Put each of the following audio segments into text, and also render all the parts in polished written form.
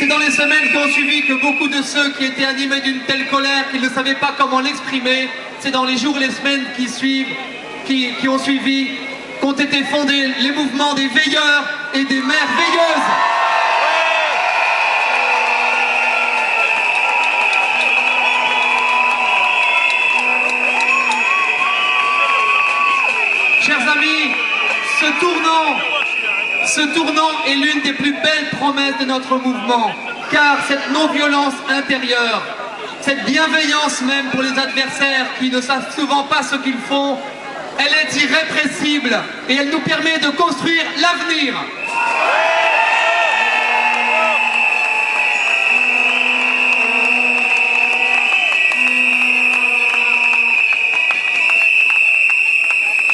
C'est dans les semaines qui ont suivi que beaucoup de ceux qui étaient animés d'une telle colère qu'ils ne savaient pas comment l'exprimer, c'est dans les jours et les semaines qui ont suivi qu'ont été fondés les mouvements des veilleurs et des mères veilleuses. Chers amis, ce tournant est l'une des plus belles promesses de notre mouvement, car cette non-violence intérieure, cette bienveillance même pour les adversaires qui ne savent souvent pas ce qu'ils font, elle est irrépressible et elle nous permet de construire l'avenir.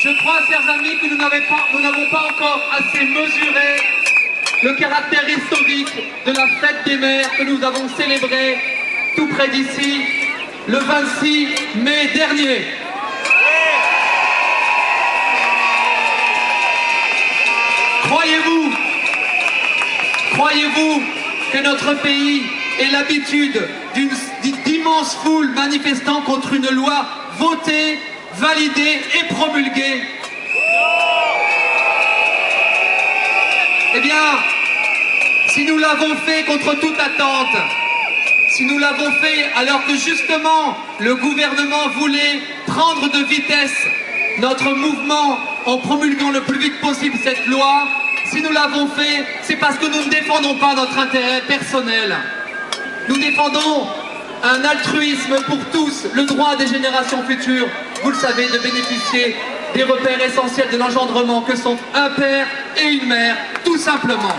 Je crois, chers amis, que nous n'avons pas encore assez mesuré le caractère historique de la fête des mères que nous avons célébrée tout près d'ici, le 26 mai dernier. Croyez-vous que notre pays ait l'habitude d'immenses foules manifestant contre une loi votée, validée et promulguée? Eh bien, si nous l'avons fait contre toute attente, si nous l'avons fait alors que justement le gouvernement voulait prendre de vitesse notre mouvement en promulguant le plus vite possible cette loi, si nous l'avons fait, c'est parce que nous ne défendons pas notre intérêt personnel. Nous défendons un altruisme pour tous, le droit des générations futures, vous le savez, de bénéficier des repères essentiels de l'engendrement que sont un père et une mère, tout simplement.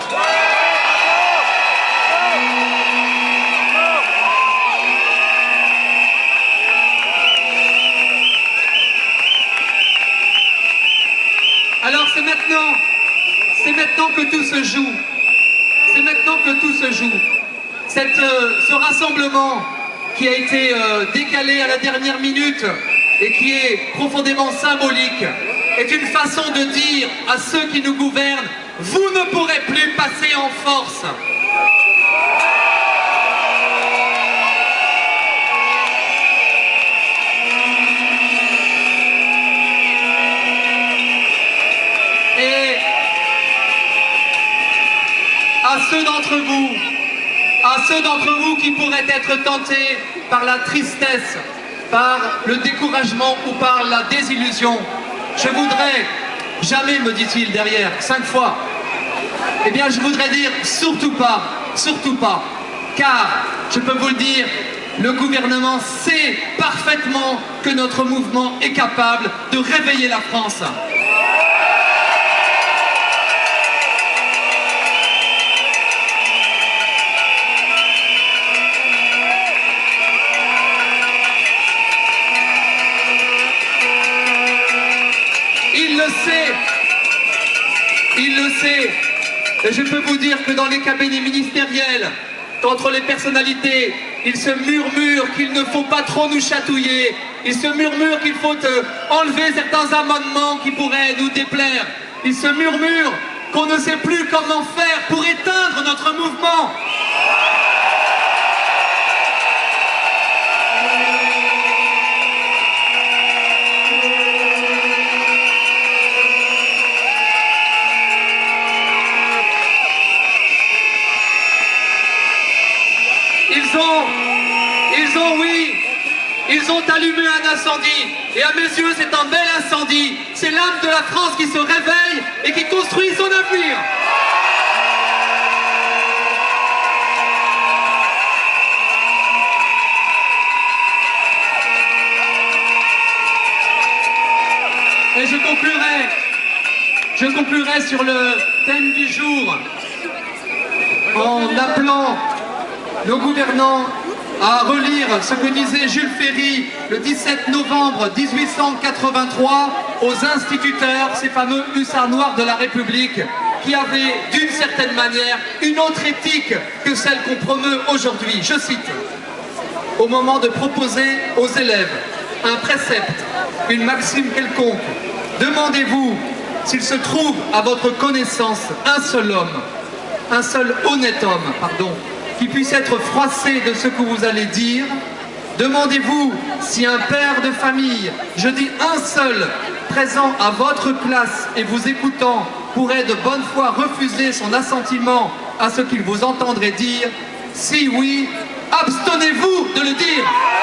Alors c'est maintenant que tout se joue. C'est maintenant que tout se joue. Ce rassemblement qui a été décalé à la dernière minute et qui est profondément symbolique est une façon de dire à ceux qui nous gouvernent: vous ne pourrez plus passer en force. Et à ceux d'entre vous qui pourraient être tentés par la tristesse, par le découragement ou par la désillusion, je voudrais, jamais me dit-il derrière, 5 fois, eh bien je voudrais dire surtout pas, car je peux vous le dire, le gouvernement sait parfaitement que notre mouvement est capable de réveiller la France. Il le sait, et je peux vous dire que dans les cabinets ministériels, entre les personnalités, il se murmure qu'il ne faut pas trop nous chatouiller, il se murmure qu'il faut enlever certains amendements qui pourraient nous déplaire, il se murmure qu'on ne sait plus comment faire pour éteindre notre mouvement. Ils ont allumé un incendie, et à mes yeux c'est un bel incendie. C'est l'âme de la France qui se réveille et qui construit son avenir. Et je conclurai sur le thème du jour en appelant nos gouvernants à relire ce que disait Jules Ferry le 17 novembre 1883 aux instituteurs, ces fameux hussards noirs de la République, qui avaient d'une certaine manière une autre éthique que celle qu'on promeut aujourd'hui. Je cite: au moment de proposer aux élèves un précepte, une maxime quelconque, demandez-vous s'il se trouve à votre connaissance un seul honnête homme, qui puisse être froissé de ce que vous allez dire. Demandez-vous si un père de famille, je dis un seul, présent à votre place et vous écoutant, pourrait de bonne foi refuser son assentiment à ce qu'il vous entendrait dire. Si oui, abstenez-vous de le dire.